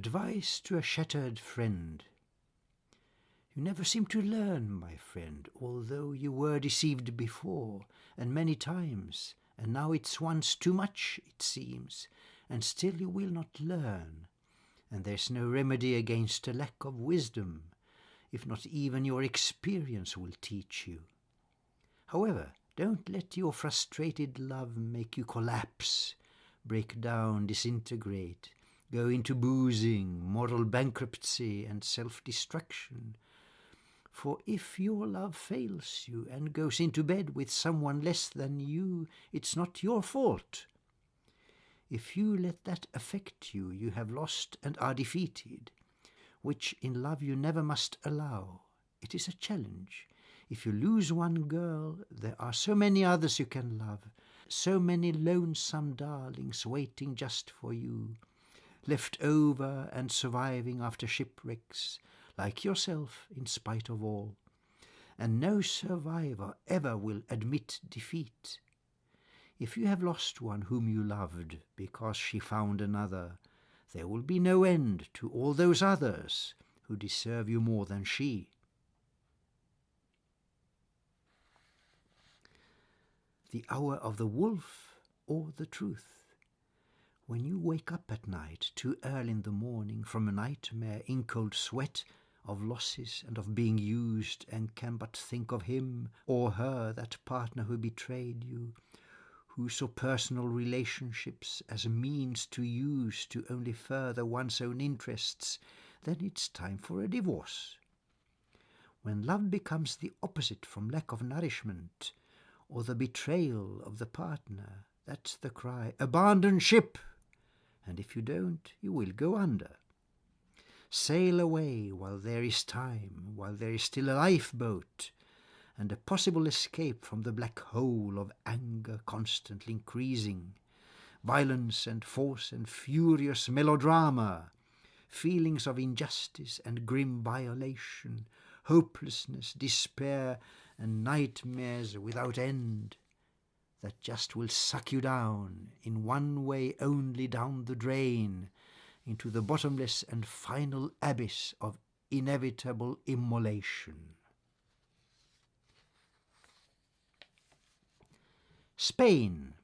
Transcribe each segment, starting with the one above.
Advice to a shattered friend. You never seem to learn, my friend, although you were deceived before, and many times, and now it's once too much, it seems, and still you will not learn, and there's no remedy against a lack of wisdom, if not even your experience will teach you. However, don't let your frustrated love make you collapse, break down, disintegrate, go into boozing, moral bankruptcy, and self-destruction. For if your love fails you and goes into bed with someone less than you, it's not your fault. If you let that affect you, you have lost and are defeated, which in love you never must allow. It is a challenge. If you lose one girl, there are so many others you can love, so many lonesome darlings waiting just for you, left over and surviving after shipwrecks, like yourself in spite of all. And no survivor ever will admit defeat. If you have lost one whom you loved because she found another, there will be no end to all those others who deserve you more than she. The hour of the wolf or the truth. When you wake up at night too early in the morning from a nightmare in cold sweat of losses and of being used, and can but think of him or her, that partner who betrayed you, who saw personal relationships as a means to use to only further one's own interests, then it's time for a divorce. When love becomes the opposite from lack of nourishment, or the betrayal of the partner, that's the cry, abandon ship! And if you don't, you will go under. Sail away while there is time, while there is still a lifeboat, and a possible escape from the black hole of anger constantly increasing, violence and force and furious melodrama, feelings of injustice and grim violation, hopelessness, despair, and nightmares without end, that just will suck you down, in one way only, down the drain, into the bottomless and final abyss of inevitable immolation. Spain.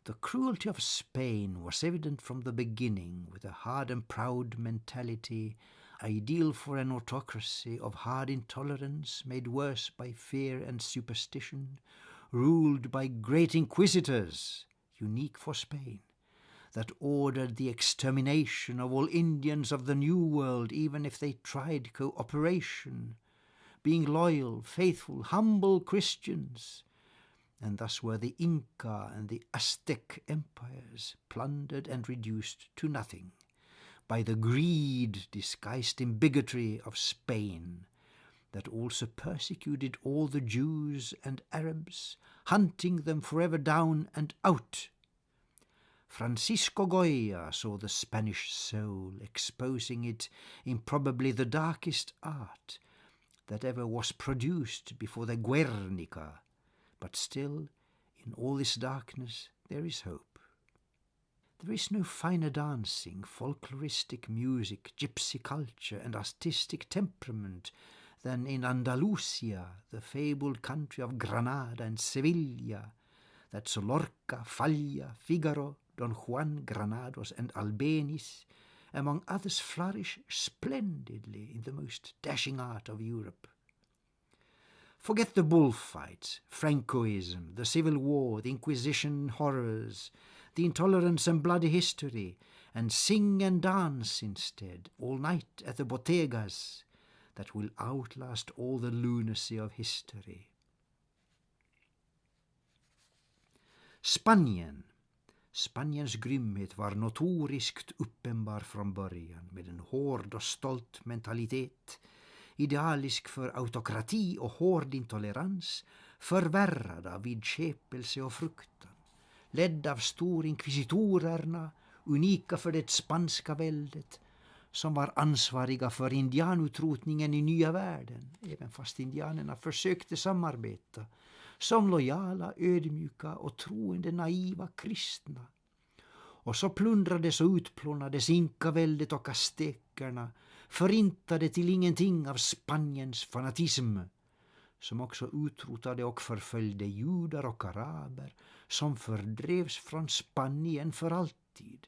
The cruelty of Spain was evident from the beginning, with a hard and proud mentality, ideal for an autocracy of hard intolerance, made worse by fear and superstition, ruled by great inquisitors, unique for Spain, that ordered the extermination of all Indians of the New World, even if they tried cooperation, being loyal, faithful, humble Christians. And thus were the Inca and the Aztec empires plundered and reduced to nothing by the greed disguised in bigotry of Spain, that also persecuted all the Jews and Arabs, hunting them forever down and out. Francisco Goya saw the Spanish soul, exposing it in probably the darkest art that ever was produced before the Guernica. But still, in all this darkness, there is hope. There is no finer dancing, folkloristic music, gypsy culture, and artistic temperament than in Andalusia, the fabled country of Granada and Sevilla, that Lorca, Falla, Figaro, Don Juan, Granados, and Albéniz, among others, flourish splendidly in the most dashing art of Europe. Forget the bullfights, Francoism, the Civil War, the Inquisition horrors, the intolerance and bloody history, and sing and dance instead, all night at the bodegas, that will outlast all the lunacy of history. Spanien. Spaniens grymhet var notoriskt uppenbar från början, med en hård och stolt mentalitet, idealisk för autokrati och hård intolerans, förvärrad av vidskepelse och fruktan, ledd av storinkvisitorerna, unika för det spanska väldet, som var ansvariga för indianutrotningen i nya världen, även fast indianerna försökte samarbeta, som lojala, ödmjuka och troende naiva kristna. Och så plundrades och utplånades inkaväldet och aztekerna, förintade till ingenting av Spaniens fanatism, som också utrotade och förföljde judar och araber, som fördrevs från Spanien för alltid.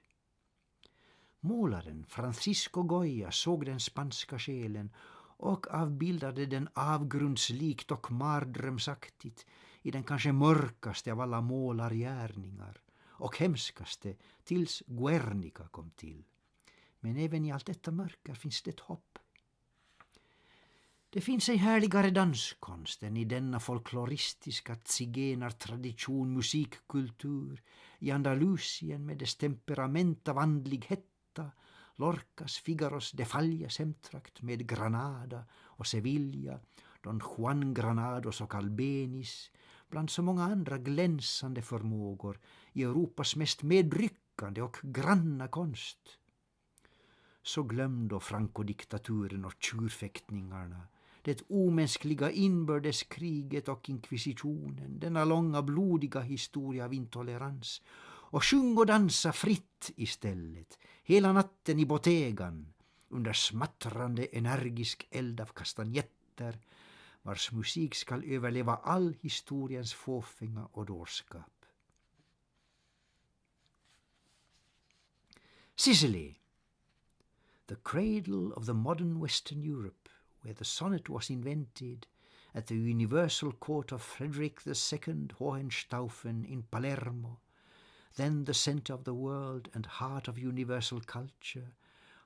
Målaren Francisco Goya såg den spanska själen och avbildade den avgrundslikt och mardrömsaktigt i den kanske mörkaste av alla målargärningar och hemskaste tills Guernica kom till. Men även i allt detta mörker finns det ett hopp. Det finns ej härligare danskonst än i denna folkloristiska zigenartradition musikkultur i Andalusien med dess temperament av andlig hetta, Lorcas, Figaros, de Fallas hemtrakt med Granada och Sevilla, Don Juan Granados och Albenis, bland så många andra glänsande förmågor i Europas mest medryckande och granna konst. Så glöm då Franco-diktaturen och tjurfäktningarna, det omänskliga inbördeskriget och inkvisitionen, denna långa blodiga historia av intolerans, och sjung och dansa fritt istället, hela natten i botegan, under smattrande energisk eld av kastanjetter, vars musik skall överleva all historiens fåfänga och dårskap. Sicily, the cradle of the modern Western Europe, where the sonnet was invented at the universal court of Frederick II Hohenstaufen in Palermo, then the center of the world and heart of universal culture,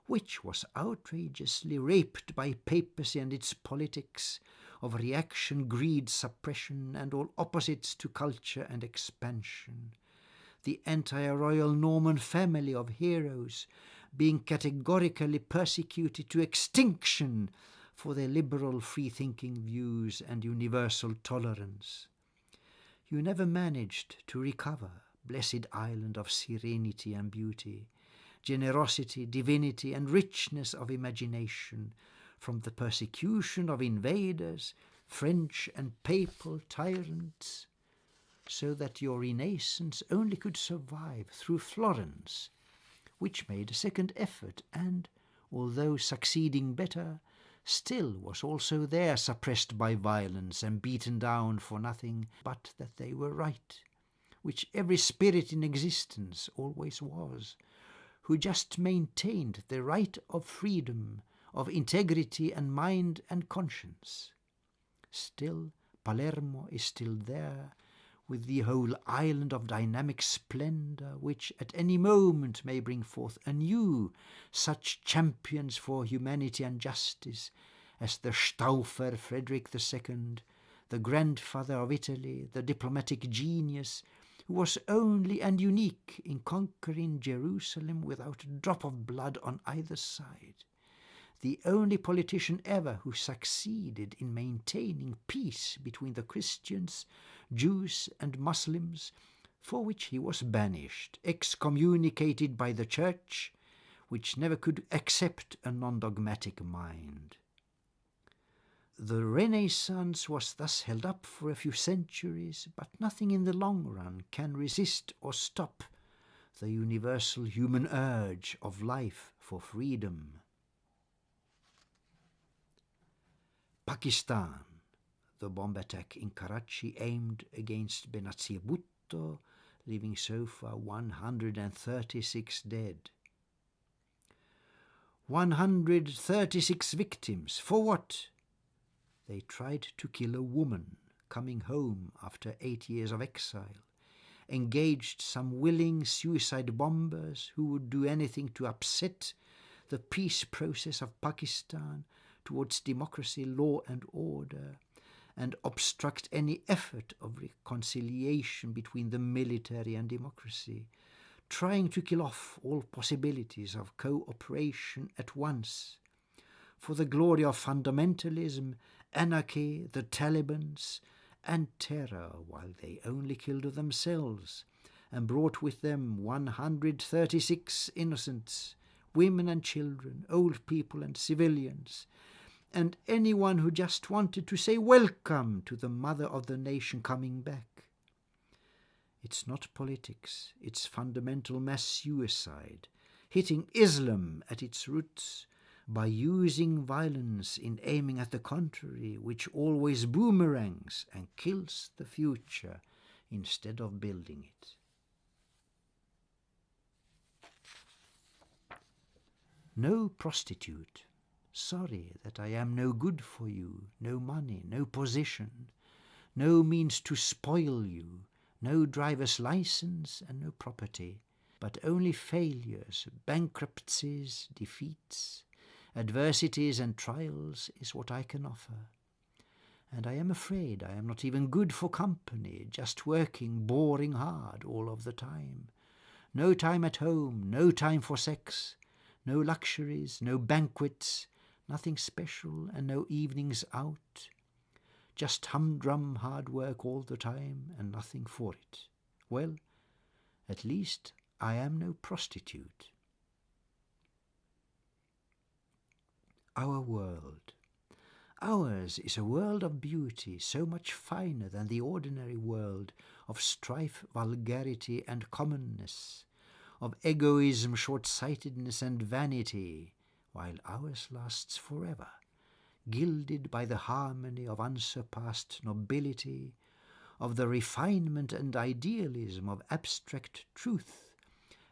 which was outrageously raped by papacy and its politics of reaction, greed, suppression, and all opposites to culture and expansion. The entire royal Norman family of heroes being categorically persecuted to extinction for their liberal free-thinking views and universal tolerance. You never managed to recover, blessed island of serenity and beauty, generosity, divinity, and richness of imagination, from the persecution of invaders, French and papal tyrants, so that your renaissance only could survive through Florence, which made a second effort and, although succeeding better, still was also there suppressed by violence and beaten down for nothing but that they were right, which every spirit in existence always was, who just maintained the right of freedom, of integrity and mind and conscience. Still, Palermo is still there, with the whole island of dynamic splendor, which at any moment may bring forth anew such champions for humanity and justice as the Stauffer Frederick II, the grandfather of Italy, the diplomatic genius, who was only and unique in conquering Jerusalem without a drop of blood on either side, the only politician ever who succeeded in maintaining peace between the Christians, Jews and Muslims, for which he was banished, excommunicated by the Church, which never could accept a non-dogmatic mind. The Renaissance was thus held up for a few centuries, but nothing in the long run can resist or stop the universal human urge of life for freedom. Pakistan. The bomb attack in Karachi aimed against Benazir Bhutto, leaving so far 136 dead. 136 victims. For what? They tried to kill a woman coming home after 8 years of exile, engaged some willing suicide bombers who would do anything to upset the peace process of Pakistan towards democracy, law and order, and obstruct any effort of reconciliation between the military and democracy, trying to kill off all possibilities of cooperation at once, for the glory of fundamentalism, anarchy, the Talibans, and terror, while they only killed themselves, and brought with them 136 innocents, women and children, old people and civilians, and anyone who just wanted to say welcome to the mother of the nation coming back. It's not politics, it's fundamental mass suicide, hitting Islam at its roots by using violence in aiming at the contrary, which always boomerangs and kills the future instead of building it. No prostitute. Sorry that I am no good for you, no money, no position, no means to spoil you, no driver's license and no property, but only failures, bankruptcies, defeats, adversities and trials is what I can offer. And I am afraid I am not even good for company, just working, boring hard all of the time. No time at home, no time for sex, no luxuries, no banquets, nothing special and no evenings out. Just humdrum hard work all the time and nothing for it. Well, at least I am no prostitute. Our world. Ours is a world of beauty, so much finer than the ordinary world, of strife, vulgarity and commonness, of egoism, short-sightedness and vanity, while ours lasts forever, gilded by the harmony of unsurpassed nobility, of the refinement and idealism of abstract truth,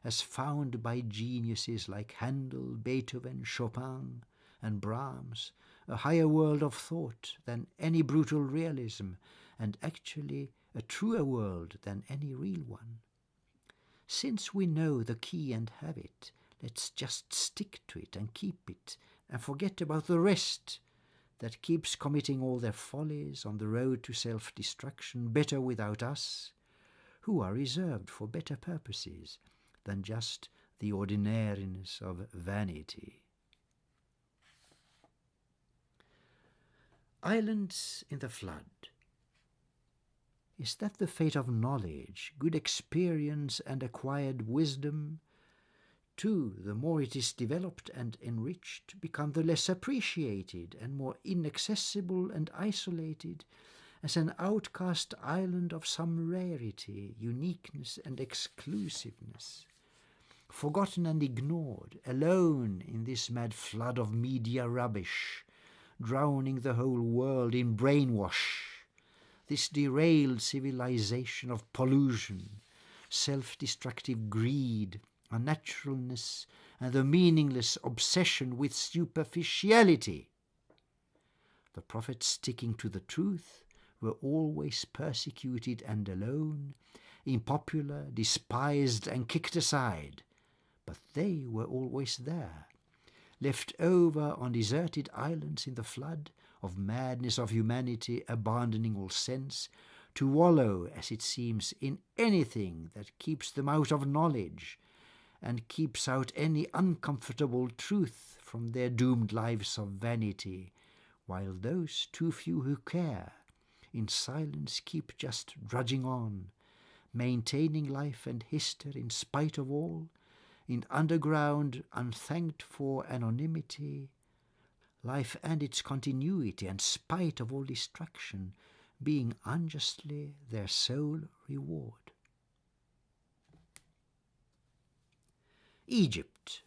as found by geniuses like Handel, Beethoven, Chopin, and Brahms, a higher world of thought than any brutal realism, and actually a truer world than any real one. Since we know the key and have it, let's just stick to it and keep it, and forget about the rest that keeps committing all their follies on the road to self-destruction, better without us, who are reserved for better purposes than just the ordinariness of vanity. Islands in the flood. Is that the fate of knowledge, good experience and acquired wisdom? Too, the more it is developed and enriched, become the less appreciated and more inaccessible and isolated, as an outcast island of some rarity, uniqueness and exclusiveness. Forgotten and ignored, alone in this mad flood of media rubbish, drowning the whole world in brainwash, this derailed civilization of pollution, self-destructive greed, unnaturalness, and the meaningless obsession with superficiality. The prophets sticking to the truth were always persecuted and alone, unpopular, despised and kicked aside, but they were always there, left over on deserted islands in the flood of madness of humanity abandoning all sense, to wallow, as it seems, in anything that keeps them out of knowledge and keeps out any uncomfortable truth from their doomed lives of vanity, while those too few who care in silence keep just drudging on, maintaining life and history in spite of all, in underground, unthanked-for anonymity, life and its continuity, and spite of all distraction, being unjustly their sole reward. Egypt,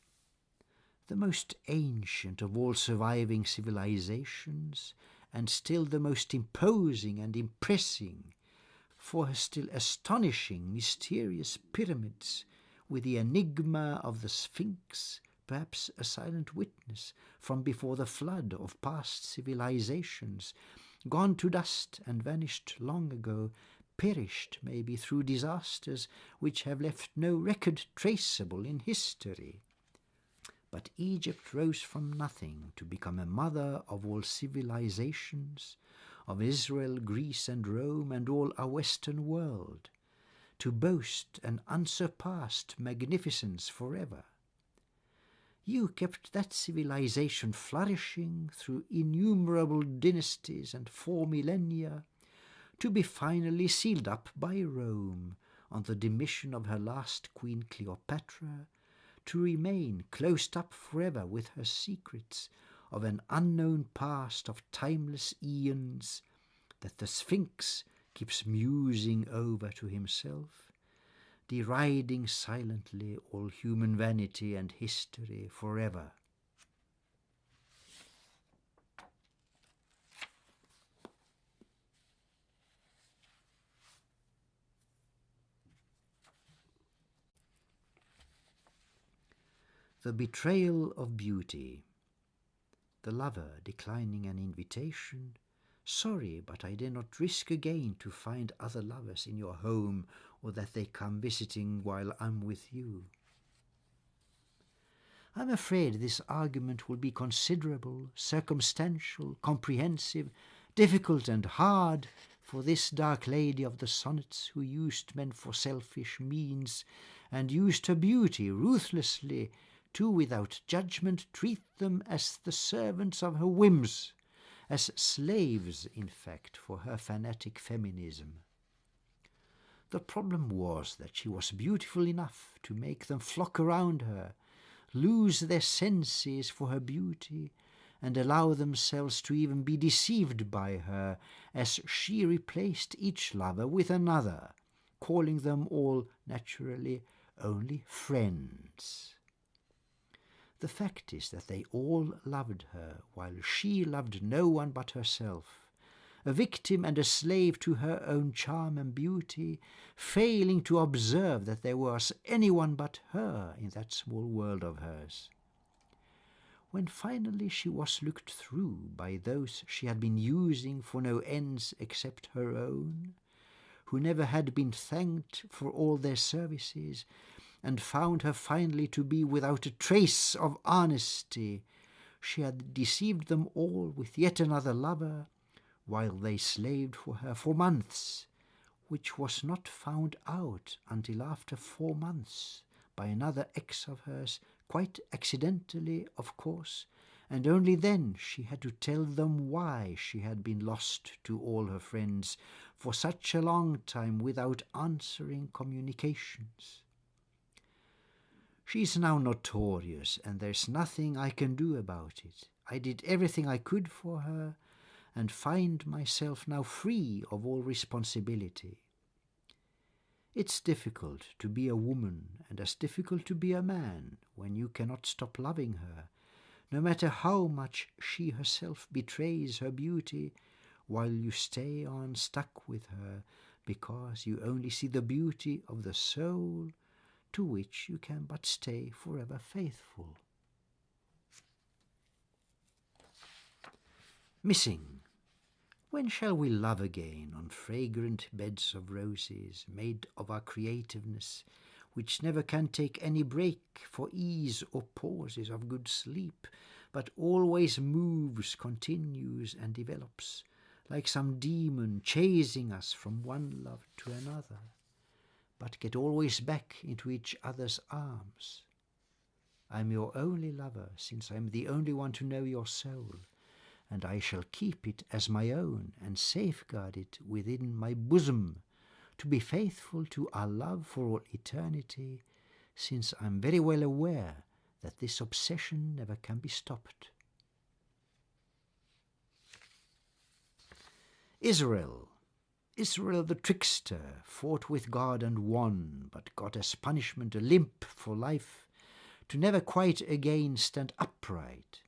the most ancient of all surviving civilizations, and still the most imposing and impressing, for her still astonishing, mysterious pyramids, with the enigma of the Sphinx, perhaps a silent witness from before the flood of past civilizations, gone to dust and vanished long ago, perished maybe through disasters which have left no record traceable in history. But Egypt rose from nothing to become a mother of all civilizations, of Israel, Greece and Rome and all our Western world, to boast an unsurpassed magnificence forever. You kept that civilization flourishing through innumerable dynasties and 4 millennia, to be finally sealed up by Rome on the demission of her last queen Cleopatra, to remain closed up forever with her secrets of an unknown past of timeless eons that the Sphinx keeps musing over to himself, deriding silently all human vanity and history forever. The betrayal of beauty. The lover declining an invitation. Sorry, but I dare not risk again to find other lovers in your home, or that they come visiting while I'm with you. I'm afraid this argument will be considerable, circumstantial, comprehensive, difficult and hard for this dark lady of the sonnets, who used men for selfish means, and used her beauty ruthlessly, to without judgment treat them as the servants of her whims, as slaves, in fact, for her fanatic feminism. The problem was that she was beautiful enough to make them flock around her, lose their senses for her beauty, and allow themselves to even be deceived by her, as she replaced each lover with another, calling them all, naturally, only friends. The fact is that they all loved her, while she loved no one but herself, a victim and a slave to her own charm and beauty, failing to observe that there was anyone but her in that small world of hers. When finally she was looked through by those she had been using for no ends except her own, who never had been thanked for all their services, and found her finally to be without a trace of honesty, she had deceived them all with yet another lover, while they slaved for her for months, which was not found out until after 4 months by another ex of hers, quite accidentally, of course, and only then she had to tell them why she had been lost to all her friends for such a long time without answering communications. She is now notorious, and there's nothing I can do about it. I did everything I could for her, and find myself now free of all responsibility. It's difficult to be a woman, and as difficult to be a man, when you cannot stop loving her, no matter how much she herself betrays her beauty, while you stay on stuck with her, because you only see the beauty of the soul, to which you can but stay forever faithful. Missing. When shall we love again on fragrant beds of roses, made of our creativeness, which never can take any break for ease or pauses of good sleep, but always moves, continues, and develops, like some demon chasing us from one love to another, but get always back into each other's arms? I'm your only lover, since I'm the only one to know your soul, and I shall keep it as my own and safeguard it within my bosom, to be faithful to our love for all eternity, since I'm very well aware that this obsession never can be stopped. Israel the trickster, fought with God and won, but got as punishment a limp for life, to never quite again stand upright.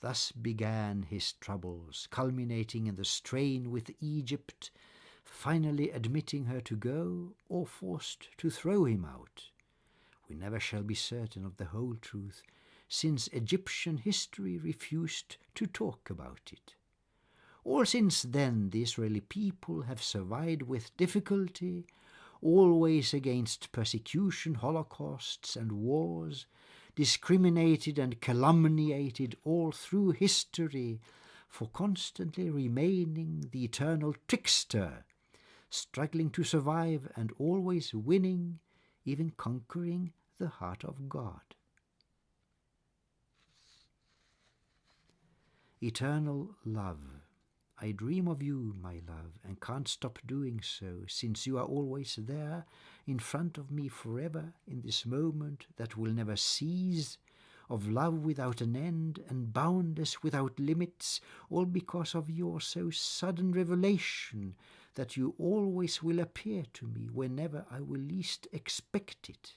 Thus began his troubles, culminating in the strain with Egypt, finally admitting her to go, or forced to throw him out. We never shall be certain of the whole truth, since Egyptian history refused to talk about it. All since then the Israeli people have survived with difficulty, always against persecution, holocausts, and wars, discriminated and calumniated all through history, for constantly remaining the eternal trickster, struggling to survive and always winning, even conquering the heart of God. Eternal love. I dream of you, my love, and can't stop doing so, since you are always there, in front of me forever, in this moment that will never cease, of love without an end, and boundless without limits, all because of your so sudden revelation, that you always will appear to me whenever I will least expect it.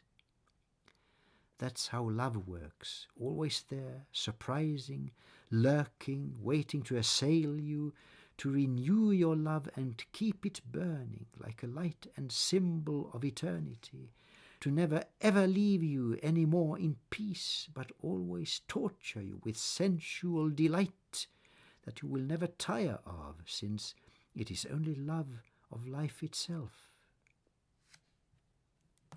That's how love works, always there, surprising, lurking, waiting to assail you, to renew your love and keep it burning like a light and symbol of eternity, to never ever leave you any more in peace, but always torture you with sensual delight that you will never tire of, since it is only love of life itself.